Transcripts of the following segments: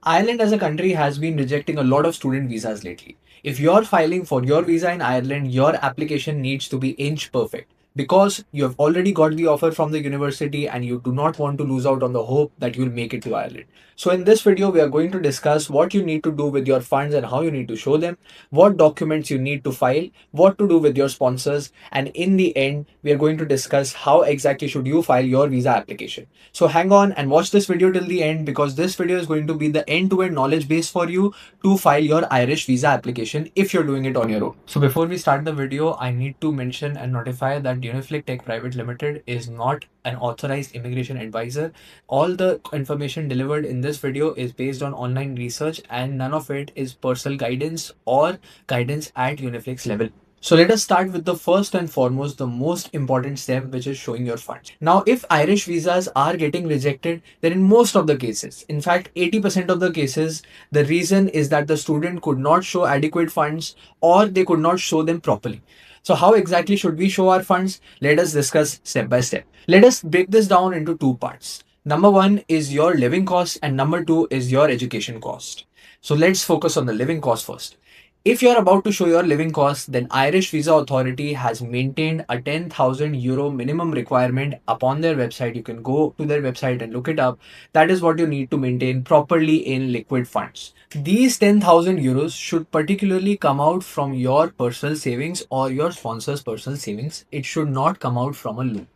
Ireland as a country has been rejecting a lot of student visas lately. If you're filing for your visa in Ireland, your application needs to be inch perfect because you have already got the offer from the university and you do not want to lose out on the hope that you'll make it to Ireland. So, in this video, we are going to discuss what you need to do with your funds and how you need to show them, what documents you need to file, what to do with your sponsors, and in the end, we are going to discuss how exactly should you file your visa application. So hang on and watch this video till the end because this video is going to be the end-to-end knowledge base for you to file your Irish visa application if you're doing it on your own. So before we start the video, I need to mention and notify that Uniflik Tech Private Limited is not an authorized immigration advisor. All the information delivered in this video is based on online research and none of it is personal guidance or guidance at Uniflik's level. So let us start with the first and foremost, the most important step, which is showing your funds. Now, if Irish visas are getting rejected, then in most of the cases, in fact, 80% of the cases, the reason is that the student could not show adequate funds or they could not show them properly. So how exactly should we show our funds? Let us discuss step by step. Let us break this down into two parts. Number one is your living cost and number two is your education cost. So let's focus on the living cost first. If you're about to show your living costs, then Irish Visa Authority has maintained a 10,000 euro minimum requirement upon their website. You can go to their website and look it up. That is what you need to maintain properly in liquid funds. These 10,000 euros should particularly come out from your personal savings or your sponsor's personal savings. It should not come out from a loan.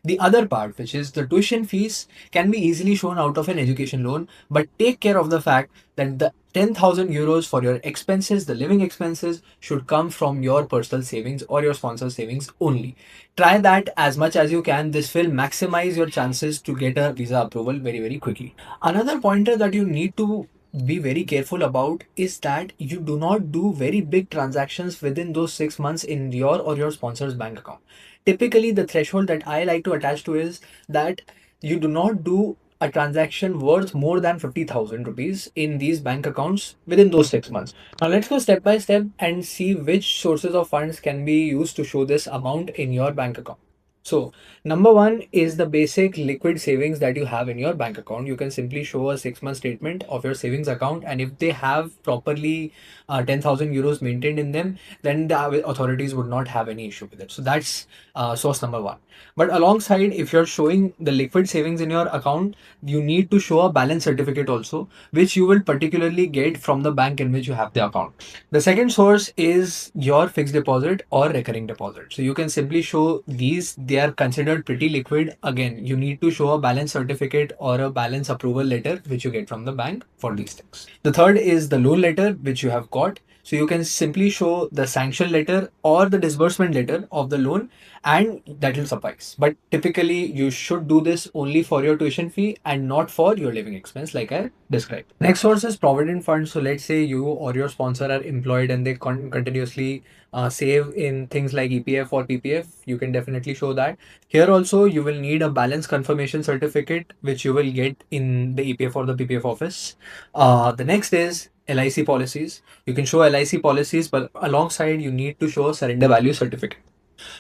The other part, which is the tuition fees, can be easily shown out of an education loan, but take care of the fact that the 10,000 euros for your expenses, the living expenses, should come from your personal savings or your sponsor savings only. Try that as much as you can. This will maximize your chances to get a visa approval very, very quickly. Another pointer that you need to be very careful about is that you do not do very big transactions within those 6 months in your or your sponsor's bank account. Typically, the threshold that I like to attach to is that you do not do a transaction worth more than 50,000 rupees in these bank accounts within those 6 months. Now, let's go step by step and see which sources of funds can be used to show this amount in your bank account. So, number one is the basic liquid savings that you have in your bank account. You can simply show a 6 month statement of your savings account, and if they have properly 10,000 euros maintained in them, then the authorities would not have any issue with it. So, that's source number one. But alongside, if you're showing the liquid savings in your account, you need to show a balance certificate also, which you will particularly get from the bank in which you have the account. The second source is your fixed deposit or recurring deposit. So you can simply show these, they are considered pretty liquid. Again, you need to show a balance certificate or a balance approval letter, which you get from the bank for these things. The third is the loan letter, which you have got. So you can simply show the sanction letter or the disbursement letter of the loan and that will suffice. But typically you should do this only for your tuition fee and not for your living expense like I described. Next source is provident fund. So let's say you or your sponsor are employed and they continuously save in things like EPF or PPF. You can definitely show that. Here also you will need a balance confirmation certificate which you will get in the EPF or the PPF office. The next is LIC policies. You can show LIC policies, but alongside you need to show a surrender value certificate.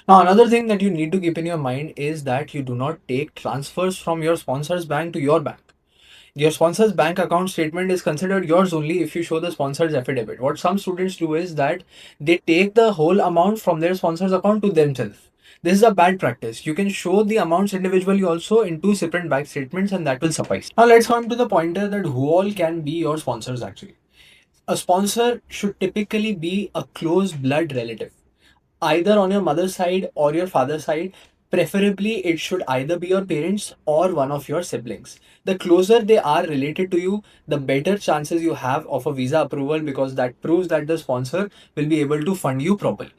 Now, another thing that you need to keep in your mind is that you do not take transfers from your sponsor's bank to your bank. Your sponsor's bank account statement is considered yours only if you show the sponsor's affidavit. What some students do is that they take the whole amount from their sponsor's account to themselves. This is a bad practice. You can show the amounts individually also in two separate bank statements and that will suffice. Now let's come to the pointer that who all can be your sponsors actually. A sponsor should typically be a close blood relative, either on your mother's side or your father's side. Preferably, it should either be your parents or one of your siblings. The closer they are related to you, the better chances you have of a visa approval because that proves that the sponsor will be able to fund you properly.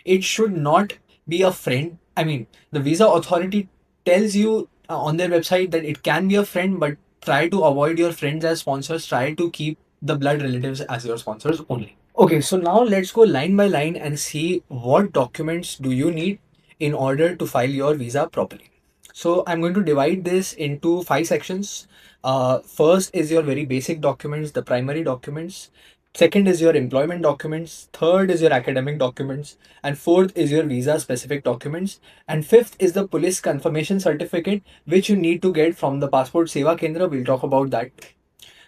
It should not be a friend. I mean, the visa authority tells you on their website that it can be a friend, but try to avoid your friends as sponsors. Try to keep the blood relatives as your sponsors only. Okay, so now let's go line by line and see what documents do you need in order to file your visa properly. So I'm going to divide this into 5 sections. First is your very basic documents, the primary documents. Second is your employment documents. Third is your academic documents. And fourth is your visa specific documents. And fifth is the police confirmation certificate, which you need to get from the Passport Seva Kendra. We'll talk about that.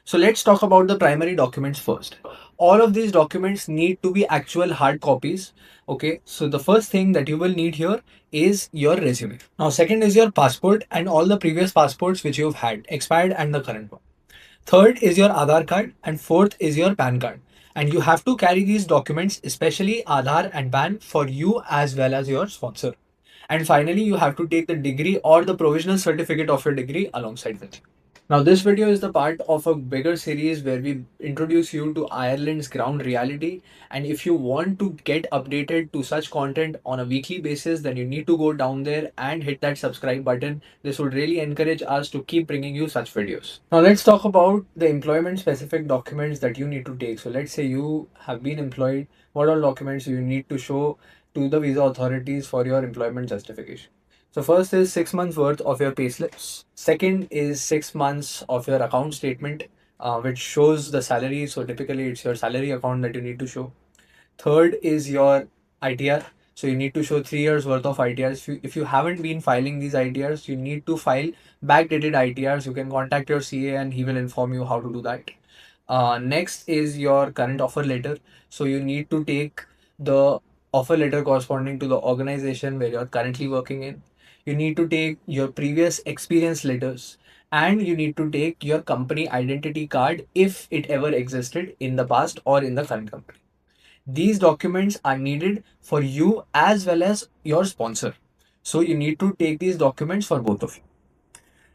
So let's talk about the primary documents first. All of these documents need to be actual hard copies. Okay, so the first thing that you will need here is your resume. Now, second is your passport and all the previous passports which you've had, expired and the current one. Third is your Aadhaar card, and fourth is your PAN card. And you have to carry these documents, especially Aadhaar and PAN, for you as well as your sponsor. And finally, you have to take the degree or the provisional certificate of your degree alongside with you. Now, this video is the part of a bigger series where we introduce you to Ireland's ground reality. And if you want to get updated to such content on a weekly basis, then you need to go down there and hit that subscribe button. This would really encourage us to keep bringing you such videos. Now, let's talk about the employment specific documents that you need to take. So, let's say you have been employed. What all documents you need to show to the visa authorities for your employment justification? So first is 6 months worth of your payslips. Second is 6 months of your account statement, which shows the salary. So typically it's your salary account that you need to show. Third is your ITR. So you need to show 3 years worth of ITRs. If you haven't been filing these ITRs, you need to file backdated ITRs. You can contact your CA and he will inform you how to do that. Next is your current offer letter. So you need to take the offer letter corresponding to the organization where you're currently working in. You need to take your previous experience letters, and you need to take your company identity card if it ever existed in the past or in the current company. These documents are needed for you as well as your sponsor. So you need to take these documents for both of you.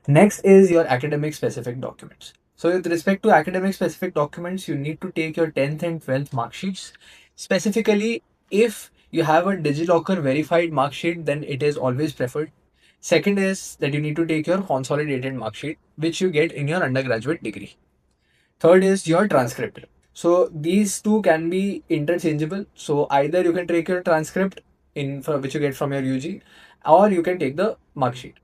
Next is your academic specific documents. So with respect to academic specific documents, you need to take your 10th and 12th mark sheets. Specifically, if you have a DigiLocker verified mark sheet, then it is always preferred. Second is that you need to take your consolidated mark sheet, which you get in your undergraduate degree. Third is your transcript. So these two can be interchangeable. So either you can take your transcript which you get from your UG, or you can take the mark sheet.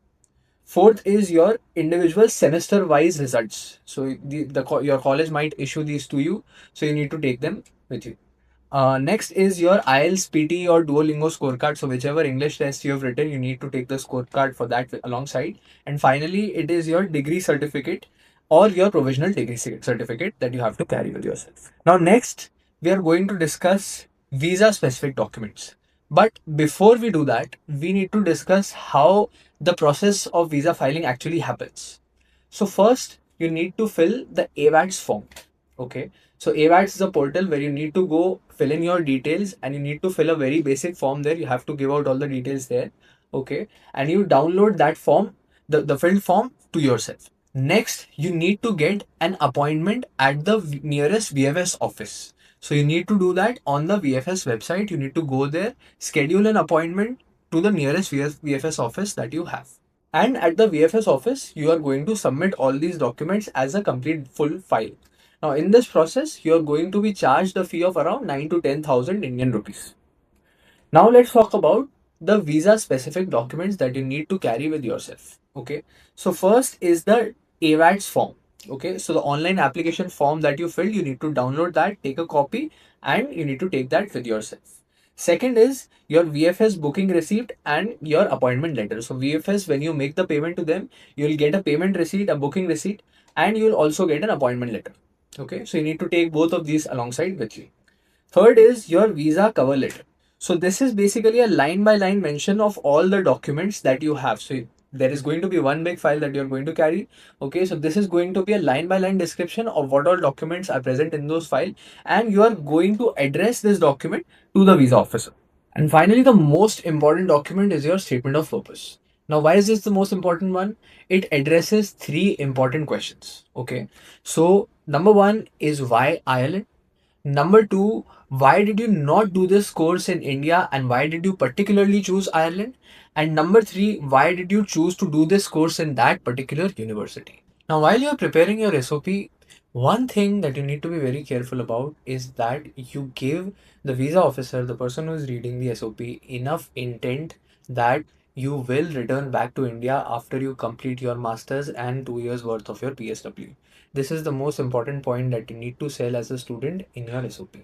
Fourth is your individual semester wise results. So your college might issue these to you. So you need to take them with you. Next is your IELTS, PT or Duolingo scorecard. So whichever English test you have written, you need to take the scorecard for that alongside. And finally, it is your degree certificate or your provisional degree certificate that you have to carry with yourself. Now, next, we are going to discuss visa specific documents. But before we do that, we need to discuss how the process of visa filing actually happens. So first, you need to fill the AVATS form. Okay. So AVATS is a portal where you need to go fill in your details, and you need to fill a very basic form there. You have to give out all the details there. Okay. And you download that form, the filled form to yourself. Next, you need to get an appointment at the nearest VFS office. So you need to do that on the VFS website. You need to go there, schedule an appointment to the nearest VFS office that you have. And at the VFS office, you are going to submit all these documents as a complete full file. Now, in this process, you are going to be charged a fee of around 9 to 10,000 Indian rupees. Now, let's talk about the visa specific documents that you need to carry with yourself. Okay. So, first is the AVATS form. Okay. So, the online application form that you filled, you need to download that, take a copy, and you need to take that with yourself. Second is your VFS booking receipt and your appointment letter. So VFS, when you make the payment to them, you'll get a payment receipt, a booking receipt, and you'll also get an appointment letter. Okay, so you need to take both of these alongside with you. Third is your visa cover letter. So this is basically a line by line mention of all the documents that you have. So there is going to be one big file that you're going to carry. Okay, so this is going to be a line by line description of what all documents are present in those files, and you are going to address this document to the visa officer. And finally, the most important document is your statement of purpose. Now, why is this the most important one? It addresses three important questions. Okay, so number one is why Ireland? Number two, why did you not do this course in India and why did you particularly choose Ireland? And number three, why did you choose to do this course in that particular university? Now, while you're preparing your SOP, one thing that you need to be very careful about is that you give the visa officer, the person who is reading the SOP, enough intent that you will return back to India after you complete your master's and 2 years worth of your PSW. This is the most important point that you need to sell as a student in your SOP.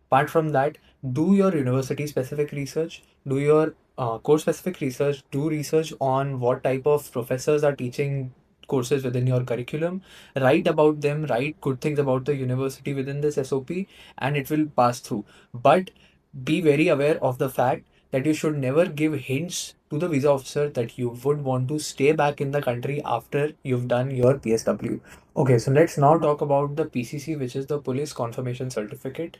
Apart from that, do your university specific research, do your course specific research, do research on what type of professors are teaching courses within your curriculum, write about them, write good things about the university within this SOP, and it will pass through. But be very aware of the fact that you should never give hints to the visa officer that you would want to stay back in the country after you've done your PSW. Okay, so let's now talk about the PCC, which is the Police Confirmation Certificate.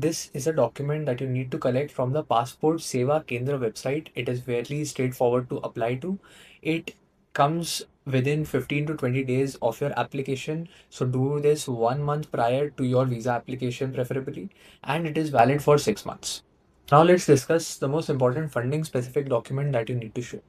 This is a document that you need to collect from the Passport Seva Kendra website. It is fairly straightforward to apply to. It comes within 15 to 20 days of your application. So do this 1 month prior to your visa application, preferably, and it is valid for 6 months. Now let's discuss the most important funding specific document that you need to show.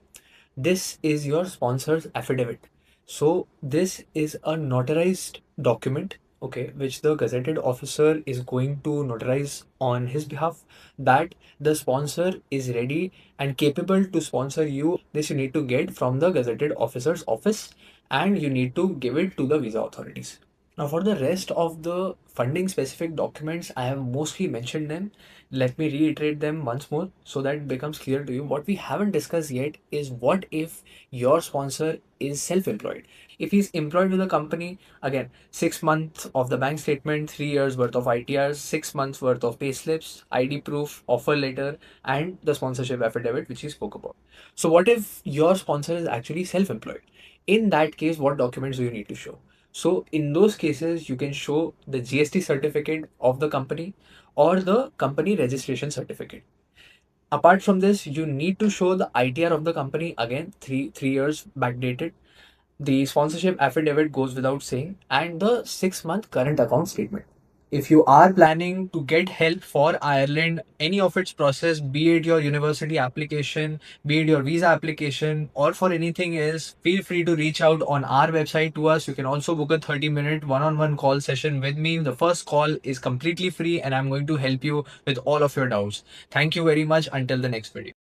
This is your sponsor's affidavit. So this is a notarized document, okay, which the gazetted officer is going to notarize on his behalf, that the sponsor is ready and capable to sponsor you. This you need to get from the gazetted officer's office, and you need to give it to the visa authorities. Now, for the rest of the funding specific documents, I have mostly mentioned them. Let me reiterate them once more so that it becomes clear to you. What we haven't discussed yet is what if your sponsor is self employed? If he's employed with a company, again, 6 months of the bank statement, 3 years worth of ITRs, 6 months worth of pay slips, ID proof, offer letter, and the sponsorship affidavit, which he spoke about. So, what if your sponsor is actually self employed? In that case, what documents do you need to show? So in those cases, you can show the GST certificate of the company or the company registration certificate. Apart from this, you need to show the ITR of the company, again, three years backdated. The sponsorship affidavit goes without saying, and the 6 month current account statement. If you are planning to get help for Ireland, any of its process, be it your university application, be it your visa application, or for anything else, feel free to reach out on our website to us. You can also book a 30-minute one-on-one call session with me. The first call is completely free, and I'm going to help you with all of your doubts. Thank you very much. Until the next video.